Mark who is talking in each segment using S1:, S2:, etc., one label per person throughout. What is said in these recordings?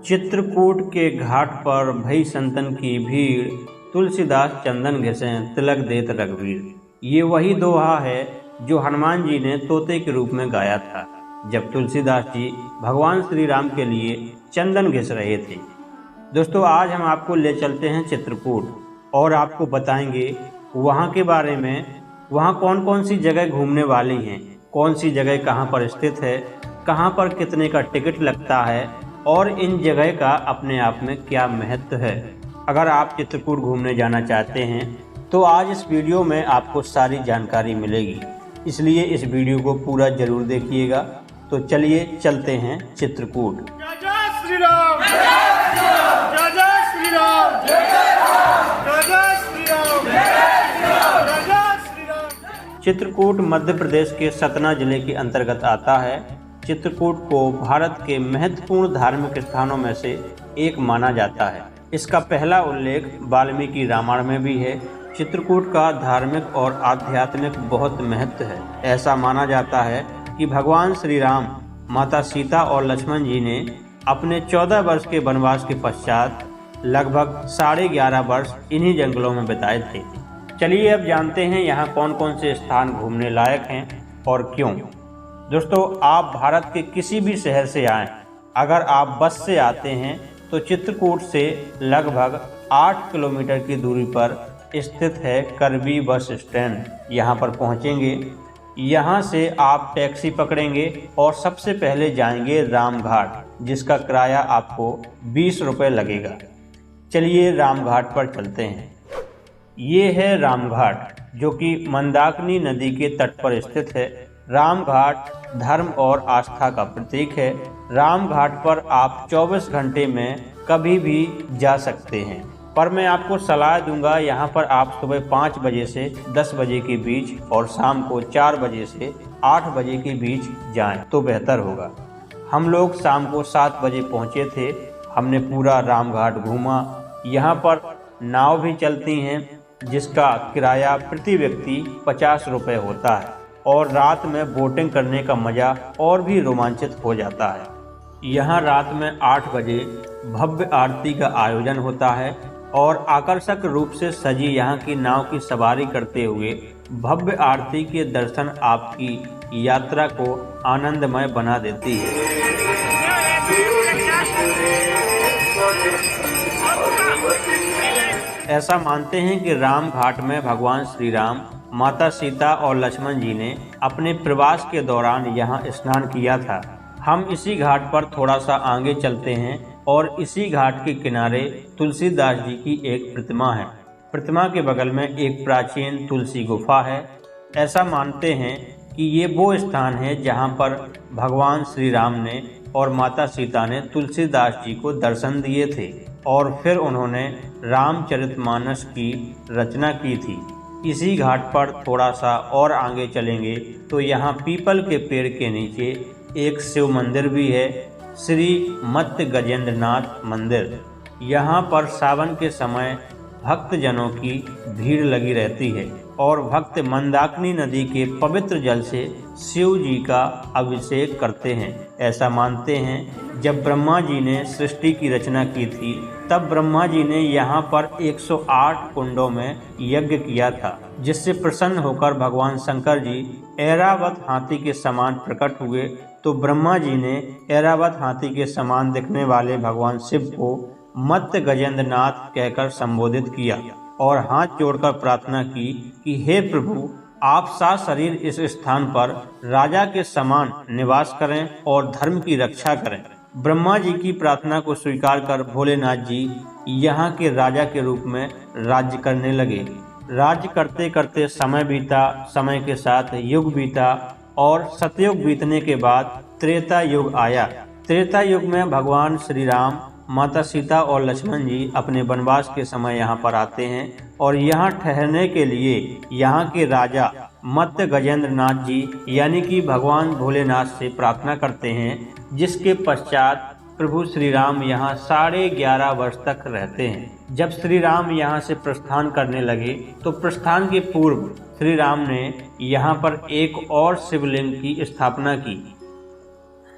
S1: चित्रकूट के घाट पर भई संतन की भीड़, तुलसीदास चंदन घिसें तिलक देत रघुवीर। ये वही दोहा है जो हनुमान जी ने तोते के रूप में गाया था जब तुलसीदास जी भगवान श्री राम के लिए चंदन घिस रहे थे। दोस्तों, आज हम आपको ले चलते हैं चित्रकूट और आपको बताएंगे वहाँ के बारे में, वहाँ कौन कौन सी जगह घूमने वाली हैं, कौन सी जगह कहाँ पर स्थित है, कहाँ पर कितने का टिकट लगता है और इन जगह का अपने आप में क्या महत्व है। अगर आप चित्रकूट घूमने जाना चाहते हैं तो आज इस वीडियो में आपको सारी जानकारी मिलेगी, इसलिए इस वीडियो को पूरा जरूर देखिएगा। तो चलिए चलते हैं चित्रकूट।
S2: जय जय श्री राम, जय जय श्री राम, जय जय श्री राम, जय जय श्री राम।
S1: चित्रकूट मध्य प्रदेश के सतना जिले के अंतर्गत आता है। चित्रकूट को भारत के महत्वपूर्ण धार्मिक स्थानों में से एक माना जाता है। इसका पहला उल्लेख वाल्मीकि रामायण में भी है। चित्रकूट का धार्मिक और आध्यात्मिक बहुत महत्व है। ऐसा माना जाता है कि भगवान श्री राम, माता सीता और लक्ष्मण जी ने अपने 14 वर्ष के वनवास के पश्चात लगभग 11.5 वर्ष इन्हीं जंगलों में बिताए थे। चलिए अब जानते हैं यहाँ कौन कौन से स्थान घूमने लायक हैं और क्यों। दोस्तों, आप भारत के किसी भी शहर से आएँ, अगर आप बस से आते हैं तो चित्रकूट से लगभग 8 किलोमीटर की दूरी पर स्थित है करबी बस स्टैंड। यहाँ पर पहुँचेंगे, यहाँ से आप टैक्सी पकड़ेंगे और सबसे पहले जाएंगे रामघाट, जिसका किराया आपको 20 रुपये लगेगा। चलिए रामघाट पर चलते हैं। ये है रामघाट, जो कि मंदाकिनी नदी के तट पर स्थित है। रामघाट धर्म और आस्था का प्रतीक है। रामघाट पर आप 24 घंटे में कभी भी जा सकते हैं, पर मैं आपको सलाह दूंगा यहाँ पर आप सुबह 5 बजे से 10 बजे के बीच और शाम को 4 बजे से 8 बजे के बीच जाएं तो बेहतर होगा। हम लोग शाम को 7 बजे पहुँचे थे। हमने पूरा रामघाट घूमा। यहाँ पर नाव भी चलती हैं, जिसका किराया प्रति व्यक्ति 50 रुपये होता है और रात में बोटिंग करने का मज़ा और भी रोमांचित हो जाता है। यहाँ रात में 8 बजे भव्य आरती का आयोजन होता है और आकर्षक रूप से सजी यहाँ की नाव की सवारी करते हुए भव्य आरती के दर्शन आपकी यात्रा को आनंदमय बना देती है। ऐसा मानते हैं कि रामघाट में भगवान श्री राम, माता सीता और लक्ष्मण जी ने अपने प्रवास के दौरान यहाँ स्नान किया था। हम इसी घाट पर थोड़ा सा आगे चलते हैं और इसी घाट के किनारे तुलसीदास जी की एक प्रतिमा है। प्रतिमा के बगल में एक प्राचीन तुलसी गुफा है। ऐसा मानते हैं कि ये वो स्थान है जहाँ पर भगवान श्री राम ने और माता सीता ने तुलसीदास जी को दर्शन दिए थे और फिर उन्होंने रामचरितमानस की रचना की थी। इसी घाट पर थोड़ा सा और आगे चलेंगे तो यहाँ पीपल के पेड़ के नीचे एक शिव मंदिर भी है, श्री मत्स्य गजेंद्रनाथ मंदिर। यहाँ पर सावन के समय भक्तजनों की भीड़ लगी रहती है और भक्त मंदाकिनी नदी के पवित्र जल से शिव जी का अभिषेक करते हैं। ऐसा मानते हैं जब ब्रह्मा जी ने सृष्टि की रचना की थी, तब ब्रह्मा जी ने यहाँ पर 108 कुंडों में यज्ञ किया था, जिससे प्रसन्न होकर भगवान शंकर जी ऐरावत हाथी के समान प्रकट हुए। तो ब्रह्मा जी ने ऐरावत हाथी के समान दिखने वाले भगवान शिव को मत्स्य गजेंद्रनाथ कहकर संबोधित किया और हाथ जोड़कर प्रार्थना की कि हे प्रभु, आप सशरीर इस स्थान पर राजा के समान निवास करें और धर्म की रक्षा करें। ब्रह्मा जी की प्रार्थना को स्वीकार कर भोलेनाथ जी यहाँ के राजा के रूप में राज्य करने लगे। राज्य करते करते समय बीता, समय के साथ युग बीता और सतयुग बीतने के बाद त्रेता युग आया। त्रेता युग में भगवान श्री राम, माता सीता और लक्ष्मण जी अपने वनवास के समय यहाँ पर आते हैं और यहाँ ठहरने के लिए यहाँ के राजा मत्स्य गजेंद्रनाथ जी यानी कि भगवान भोलेनाथ से प्रार्थना करते हैं, जिसके पश्चात प्रभु श्री राम यहाँ 11.5 वर्ष तक रहते हैं। जब श्री राम यहाँ से प्रस्थान करने लगे तो प्रस्थान के पूर्व श्री राम ने यहाँ पर एक और शिवलिंग की स्थापना की।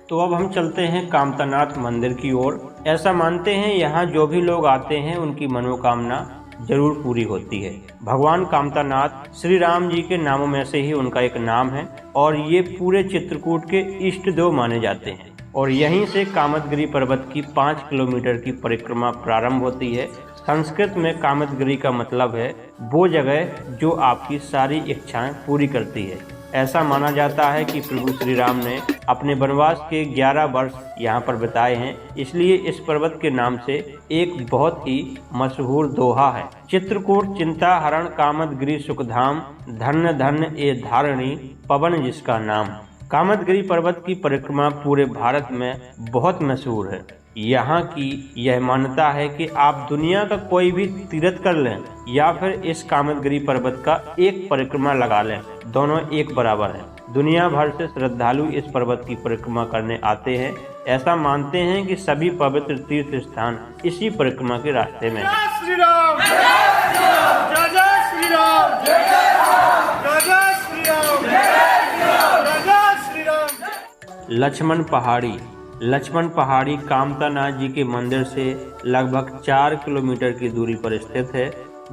S1: तो अब हम चलते हैं कामतानाथ मंदिर की ओर। ऐसा मानते हैं यहाँ जो भी लोग आते हैं उनकी मनोकामना जरूर पूरी होती है। भगवान कामतानाथ श्री राम जी के नामों में से ही उनका एक नाम है और ये पूरे चित्रकूट के इष्ट देव माने जाते हैं। और यहीं से कामदगिरी पर्वत की 5 किलोमीटर की परिक्रमा प्रारंभ होती है। संस्कृत में कामदगिरी का मतलब है वो जगह जो आपकी सारी इच्छाएं पूरी करती है। ऐसा माना जाता है कि प्रभु श्री राम ने अपने वनवास के 11 वर्ष यहाँ पर बिताए हैं, इसलिए इस पर्वत के नाम से एक बहुत ही मशहूर दोहा है, चित्रकूट चिंता हरण कामदगिरी सुखधाम, धन्य धन्य ए धारणी पवन जिसका नाम। कामदगिरी पर्वत की परिक्रमा पूरे भारत में बहुत मशहूर है। यहाँ की यह मान्यता है कि आप दुनिया का कोई भी तीर्थ कर लें या फिर इस कामदगिरी पर्वत का एक परिक्रमा लगा लें, दोनों एक बराबर है। दुनिया भर से श्रद्धालु इस पर्वत की परिक्रमा करने आते हैं। ऐसा मानते हैं कि सभी पवित्र तीर्थ स्थान इसी परिक्रमा के रास्ते में है।
S2: श्री राम जय श्री राम जय श्री राम जय श्री राम।
S1: लक्ष्मण पहाड़ी कामतानाथ जी के मंदिर से लगभग 4 किलोमीटर की दूरी पर स्थित है।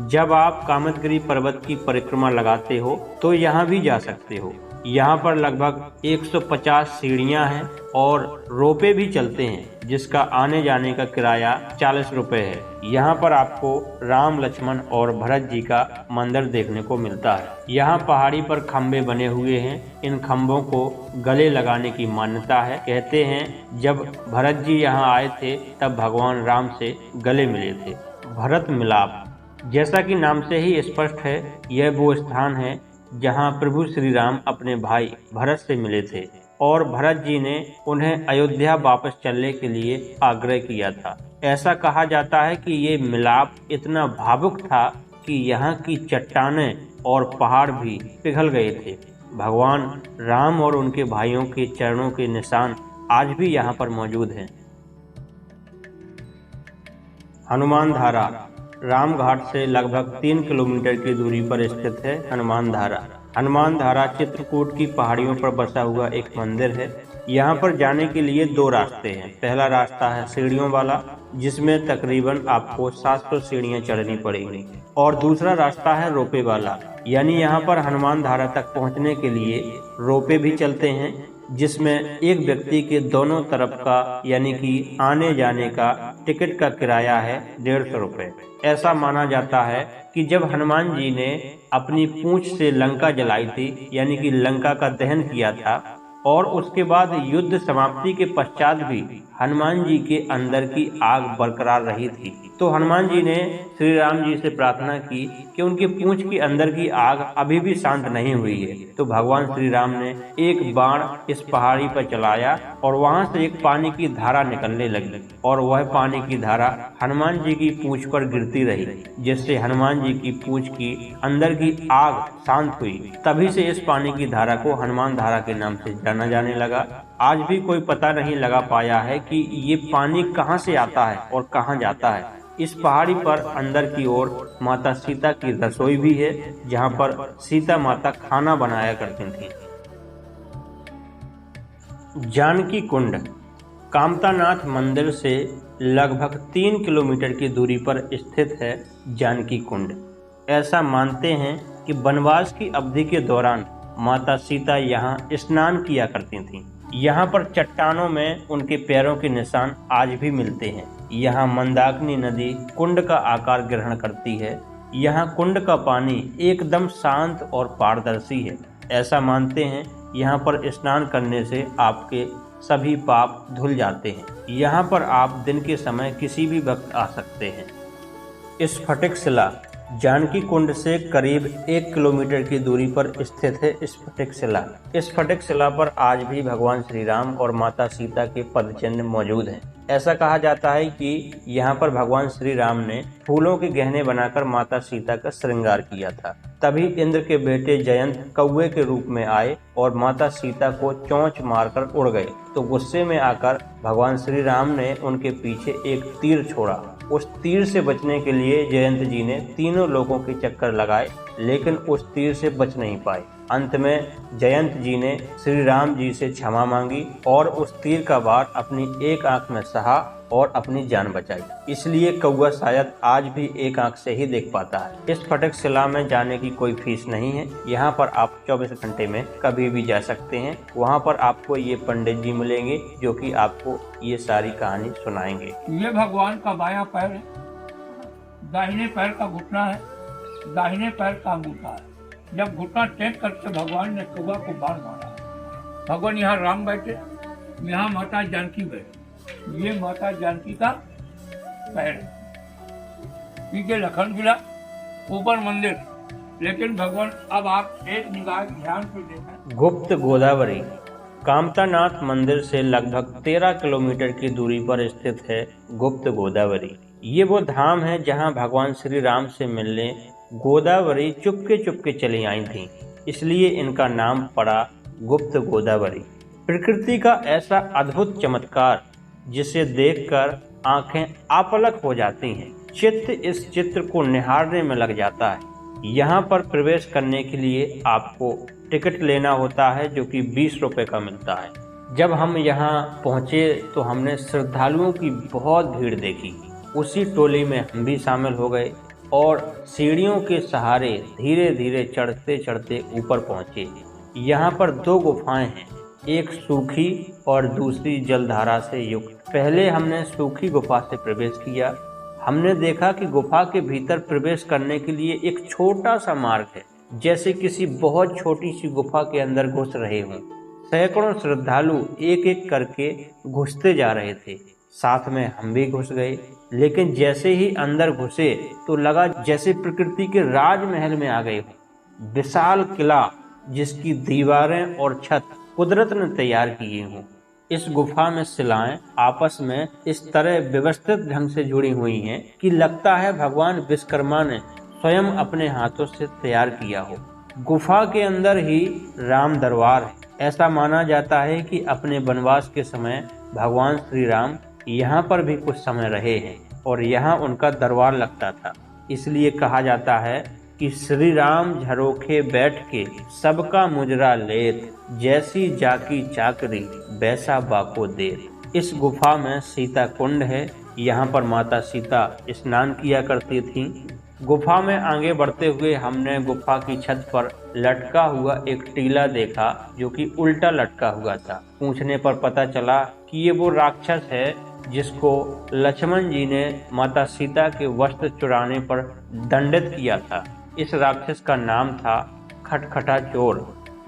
S1: जब आप कामदगिरी पर्वत की परिक्रमा लगाते हो तो यहाँ भी जा सकते हो। यहाँ पर लगभग 150 सीढ़ियाँ हैं और रोपे भी चलते हैं, जिसका आने जाने का किराया 40 रुपए है। यहाँ पर आपको राम लक्ष्मण और भरत जी का मंदिर देखने को मिलता है। यहाँ पहाड़ी पर खम्भे बने हुए हैं। इन खम्भों को गले लगाने की मान्यता है। कहते हैं जब भरत जी यहाँ आए थे तब भगवान राम से गले मिले थे। भरत मिलाप, जैसा कि नाम से ही स्पष्ट है, यह वो स्थान है जहाँ प्रभु श्री राम अपने भाई भरत से मिले थे और भरत जी ने उन्हें अयोध्या वापस चलने के लिए आग्रह किया था। ऐसा कहा जाता है कि ये मिलाप इतना भावुक था कि यहाँ की चट्टानें और पहाड़ भी पिघल गए थे। भगवान राम और उनके भाइयों के चरणों के निशान आज भी यहाँ पर मौजूद हैं। हनुमान धारा रामघाट से लगभग 3 किलोमीटर की दूरी पर स्थित है। हनुमान धारा चित्रकूट की पहाड़ियों पर बसा हुआ एक मंदिर है। यहाँ पर जाने के लिए 2 रास्ते हैं। पहला रास्ता है सीढ़ियों वाला, जिसमें तकरीबन आपको 700 सीढ़ियाँ चढ़नी पड़ेंगी, और दूसरा रास्ता है रोपे वाला, यानी यहाँ पर हनुमान धारा तक पहुँचने के लिए रोपे भी चलते हैं, जिसमें एक व्यक्ति के दोनों तरफ का यानी कि आने जाने का टिकट का किराया है 150 रुपये। ऐसा माना जाता है कि जब हनुमान जी ने अपनी पूंछ से लंका जलाई थी, यानी कि लंका का दहन किया था, और उसके बाद युद्ध समाप्ति के पश्चात भी हनुमान जी के अंदर की आग बरकरार रही थी, तो हनुमान जी ने श्री राम जी से प्रार्थना की कि उनकी पूंछ के अंदर की आग अभी भी शांत नहीं हुई है। तो भगवान श्री राम ने एक बाण इस पहाड़ी पर चलाया और वहां से एक पानी की धारा निकलने लगी, और वह पानी की धारा हनुमान जी की पूंछ पर गिरती रही, जिससे हनुमान जी की पूंछ की अंदर की आग शांत हुई। तभी से इस पानी की धारा को हनुमान धारा के नाम से जाना जाने लगा। आज भी कोई पता नहीं लगा पाया है कि ये पानी कहाँ से आता है और कहाँ जाता है। इस पहाड़ी पर अंदर की ओर माता सीता की रसोई भी है, जहाँ पर सीता माता खाना बनाया करती थी। जानकी कुंड कामतानाथ मंदिर से लगभग 3 किलोमीटर की दूरी पर स्थित है जानकी कुंड। ऐसा मानते हैं कि वनवास की अवधि के दौरान माता सीता यहाँ स्नान किया करती थीं। यहाँ पर चट्टानों में उनके पैरों के निशान आज भी मिलते हैं। यहाँ मंदाकिनी नदी कुंड का आकार ग्रहण करती है। यहाँ कुंड का पानी एकदम शांत और पारदर्शी है। ऐसा मानते हैं यहाँ पर स्नान करने से आपके सभी पाप धुल जाते हैं। यहाँ पर आप दिन के समय किसी भी वक्त आ सकते हैं। स्फटिक शिला जानकी कुंड से करीब 1 किलोमीटर की दूरी पर स्थित है स्फटिक शिला। स्फटिक शिला पर आज भी भगवान श्री राम और माता सीता के पदचिन्ह मौजूद हैं। ऐसा कहा जाता है कि यहाँ पर भगवान श्री राम ने फूलों के गहने बनाकर माता सीता का श्रृंगार किया था। तभी इंद्र के बेटे जयंत कौवे के रूप में आए और माता सीता को चोंच मारकर उड़ गए। तो गुस्से में आकर भगवान श्री राम ने उनके पीछे एक तीर छोड़ा। उस तीर से बचने के लिए जयंत जी ने तीनों लोगों के चक्कर लगाए, लेकिन उस तीर से बच नहीं पाए। अंत में जयंत जी ने श्री राम जी से क्षमा मांगी और उस तीर का वार अपनी एक आंख में सहा और अपनी जान बचाई। इसलिए कौआ शायद आज भी एक आंख से ही देख पाता है। इस फटक शिला में जाने की कोई फीस नहीं है। यहाँ पर आप 24 घंटे में कभी भी जा सकते हैं। वहाँ पर आपको ये पंडित जी मिलेंगे जो कि आपको ये सारी कहानी सुनाएंगे।
S3: ये भगवान का बायां पैर है, दाहिने पैर का घुटना है, दाहिने पैर का अंगूठा है। जब घुटना टेक करके भगवान ने कौआ को बाण मारा। भगवान यहाँ राम बैठे, यहाँ माता जानकी बैठे। ये माता जानकी का पैर है, पीछे लखन किला, ऊपर मंदिर। लेकिन भगवान अब आप एक निगाह ध्यान से देखें।
S1: गुप्त गोदावरी कामतानाथ मंदिर से लगभग 13 किलोमीटर की दूरी पर स्थित है गुप्त गोदावरी। ये वो धाम है जहाँ भगवान श्री राम से मिलने गोदावरी चुपके चुपके चली आई थी, इसलिए इनका नाम पड़ा गुप्त गोदावरी। प्रकृति का ऐसा अद्भुत चमत्कार जिसे देखकर आंखें आपलक हो जाती हैं। चित्त इस चित्र को निहारने में लग जाता है। यहाँ पर प्रवेश करने के लिए आपको टिकट लेना होता है जो कि 20 रुपए का मिलता है। जब हम यहाँ पहुँचे तो हमने श्रद्धालुओं की बहुत भीड़ देखी। उसी टोली में हम भी शामिल हो गए और सीढ़ियों के सहारे धीरे धीरे चढ़ते चढ़ते ऊपर पहुँचे। यहाँ पर 2 गुफाएं हैं, एक सूखी और दूसरी जलधारा से युक्त। पहले हमने सूखी गुफा से प्रवेश किया। हमने देखा कि गुफा के भीतर प्रवेश करने के लिए एक छोटा सा मार्ग है, जैसे किसी बहुत छोटी सी गुफा के अंदर घुस रहे हों। सैकड़ों श्रद्धालु एक एक करके घुसते जा रहे थे। साथ में हम भी घुस गए, लेकिन जैसे ही अंदर घुसे तो लगा जैसे प्रकृति के राजमहल में आ गए हों। विशाल किला जिसकी दीवारें और छत कुदरत ने तैयार किए हों। इस गुफा में शिलाएं आपस में इस तरह व्यवस्थित ढंग से जुड़ी हुई हैं कि लगता है भगवान विश्वकर्मा ने स्वयं अपने हाथों से तैयार किया हो। गुफा के अंदर ही राम दरबार है। ऐसा माना जाता है कि अपने वनवास के समय भगवान श्री राम यहाँ पर भी कुछ समय रहे हैं और यहाँ उनका दरबार लगता था। इसलिए कहा जाता है कि श्री राम झरोखे बैठ के सबका मुजरा लेत, जैसी जाकी चाकरी वैसा बाको देत। इस गुफा में सीता कुंड है। यहाँ पर माता सीता स्नान किया करती थीं। गुफा में आगे बढ़ते हुए हमने गुफा की छत पर लटका हुआ एक टीला देखा जो कि उल्टा लटका हुआ था। पूछने पर पता चला कि ये वो राक्षस है जिसको लक्ष्मण जी ने माता सीता के वस्त्र चुराने पर दंडित किया था। इस राक्षस का नाम था खटखटा चोर।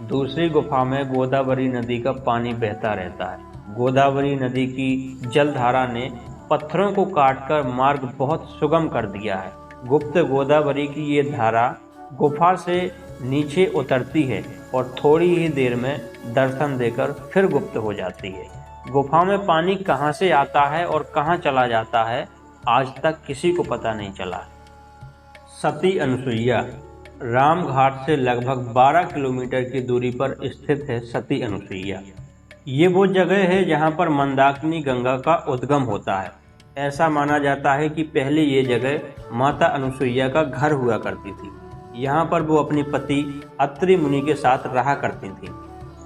S1: दूसरी गुफा में गोदावरी नदी का पानी बहता रहता है। गोदावरी नदी की जलधारा ने पत्थरों को काटकर मार्ग बहुत सुगम कर दिया है। गुप्त गोदावरी की ये धारा गुफा से नीचे उतरती है और थोड़ी ही देर में दर्शन देकर फिर गुप्त हो जाती है। गुफा में पानी कहाँ से आता है और कहाँ चला जाता है, आज तक किसी को पता नहीं चला। सती अनुसुईया राम घाट से लगभग 12 किलोमीटर की दूरी पर स्थित है सती अनुसुईया। ये वो जगह है जहाँ पर मंदाकिनी गंगा का उद्गम होता है। ऐसा माना जाता है कि पहले ये जगह माता अनुसुईया का घर हुआ करती थी। यहाँ पर वो अपनी पति अत्रि मुनि के साथ रहा करती थी।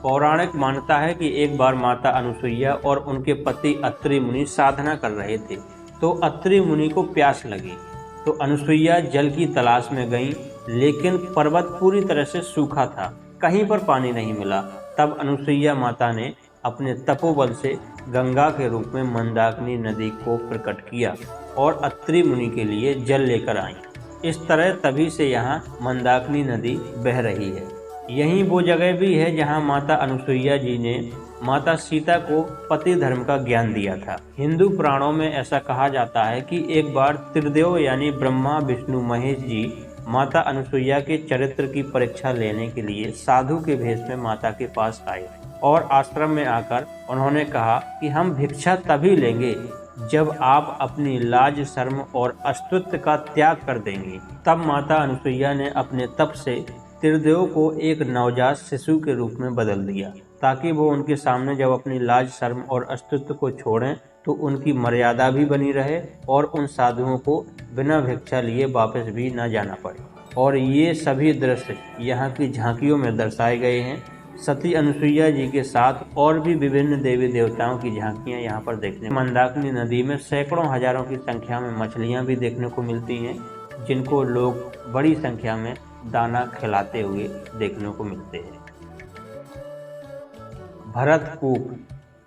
S1: पौराणिक मान्यता है कि एक बार माता अनुसुईया और उनके पति अत्रि मुनि साधना कर रहे थे तो अत्रि मुनि को प्यास लगी तो अनुसुईया जल की तलाश में गईं, लेकिन पर्वत पूरी तरह से सूखा था, कहीं पर पानी नहीं मिला। तब अनुसुईया माता ने अपने तपोबल से गंगा के रूप में मंदाकिनी नदी को प्रकट किया और अत्रि मुनि के लिए जल लेकर आई। इस तरह तभी से यहाँ मंदाकिनी नदी बह रही है। यही वो जगह भी है जहाँ माता अनुसुईया जी ने माता सीता को पति धर्म का ज्ञान दिया था। हिंदू पुराणों में ऐसा कहा जाता है कि एक बार त्रिदेव यानी ब्रह्मा विष्णु महेश जी माता अनुसुईया के चरित्र की परीक्षा लेने के लिए साधु के भेष में माता के पास आए और आश्रम में आकर उन्होंने कहा कि हम भिक्षा तभी लेंगे जब आप अपनी लाज शर्म और अस्तित्व का त्याग कर देंगे। तब माता अनुसुईया ने अपने तप से त्रिदेव को एक नवजात शिशु के रूप में बदल दिया। ताकि वो उनके सामने जब अपनी लाज शर्म और अस्तित्व को छोड़ें तो उनकी मर्यादा भी बनी रहे और उन साधुओं को बिना भिक्षा लिए वापस भी न जाना पड़े। और ये सभी दृश्य यहाँ की झांकियों में दर्शाए गए हैं। सती अनुसुईया जी के साथ और भी विभिन्न देवी देवताओं की झांकियाँ यहाँ पर देखने। मंदाकिनी नदी में सैकड़ों हजारों की संख्या में मछलियाँ भी देखने को मिलती हैं, जिनको लोग बड़ी संख्या में दाना खिलाते हुए देखने को मिलते हैं। भरतकूप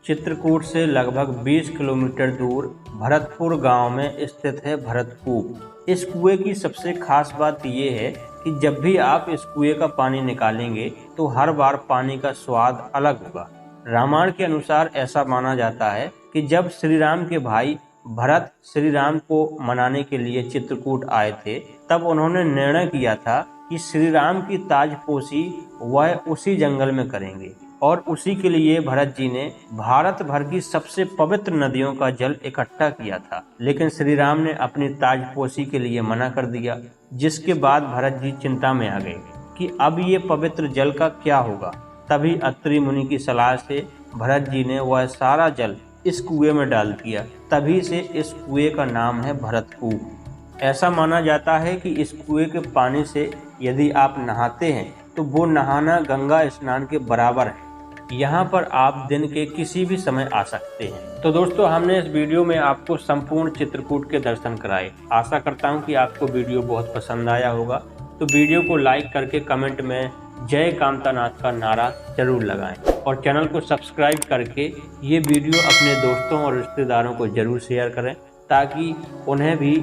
S1: चित्रकूट से लगभग 20 किलोमीटर दूर भरतपुर गांव में स्थित है भरतकूप। इस कुएं की सबसे खास बात यह है कि जब भी आप इस कुएं का पानी निकालेंगे तो हर बार पानी का स्वाद अलग होगा। रामायण के अनुसार ऐसा माना जाता है कि जब श्री राम के भाई भरत श्री राम को मनाने के लिए चित्रकूट आए थे, तब उन्होंने निर्णय किया था कि श्री राम की ताजपोशी वह उसी जंगल में करेंगे और उसी के लिए भरत जी ने भारत भर की सबसे पवित्र नदियों का जल इकट्ठा किया था। लेकिन श्री राम ने अपनी ताजपोशी के लिए मना कर दिया, जिसके बाद भरत जी चिंता में आ गए कि अब ये पवित्र जल का क्या होगा। तभी अत्रि मुनि की सलाह से भरत जी ने वह सारा जल इस कुएं में डाल दिया। तभी से इस कुएं का नाम है भरतकूप। ऐसा माना जाता है कि इस कुएं के पानी से यदि आप नहाते हैं तो वो नहाना गंगा स्नान के बराबर है। यहाँ पर आप दिन के किसी भी समय आ सकते हैं। तो दोस्तों, हमने इस वीडियो में आपको संपूर्ण चित्रकूट के दर्शन कराए। आशा करता हूँ कि आपको वीडियो बहुत पसंद आया होगा। तो वीडियो को लाइक करके कमेंट में जय कामतानाथ का नारा जरूर लगाएं और चैनल को सब्सक्राइब करके ये वीडियो अपने दोस्तों और रिश्तेदारों को जरूर शेयर करें, ताकि उन्हें भी